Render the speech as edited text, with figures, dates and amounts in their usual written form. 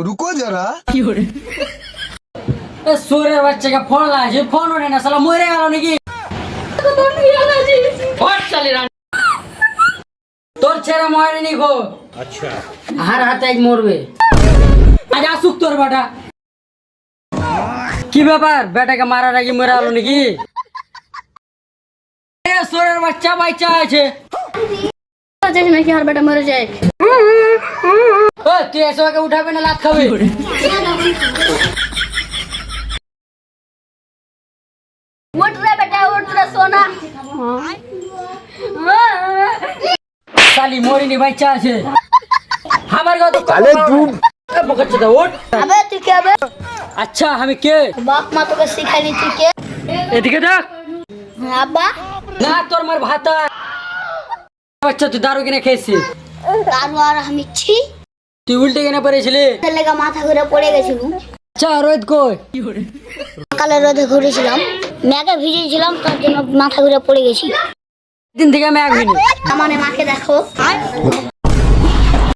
रुको जरा। সোরের বাচ্চাকে ফোন লাগছে, ফোন ওঠে না, শালা মরে গেল নাকি? তোর ছেলে মরেনি গো। আচ্ছা, হার হাতে আজ মরবে। আজ আসুক তোর বেটা। কি ব্যাপার, বেটাকে মারার আগে মরে গেল নাকি? সোরের বাচ্চা বাচ্চা আছে নাকি আর বেটা মরে যায়। তুই এসে ওকে উঠাবে না, লাত খাবে। उठ रे बेटा, उठ रे सोना। শালি মরিনি বাচ্চা আছে। আমার কথা साले तू বকাচ্ছে তো, ওঠ। अबे तू क्या बे? আচ্ছা আমি কে? बाप माँ तो सिखाई थी के? এদিকে দেখ। अब्बा না তোর মার ভাতা। বাচ্চা তুই দারু কিনে খেয়েছিস? दारू और हम इच्छी তুই উল্টে কিনে পড়েছিলি? ছেলেগা মাথা ঘুরে পড়ে গেছিল। আচ্ছা রোদ কই? সকালে রোদে ঘুরেছিলাম, মেঘে ভিজেছিলাম, তার জন্য মাথা ঘুরে পড়ে গেছি। দিন থেকে আমি এক মিনিট। আমার মাকে দেখো।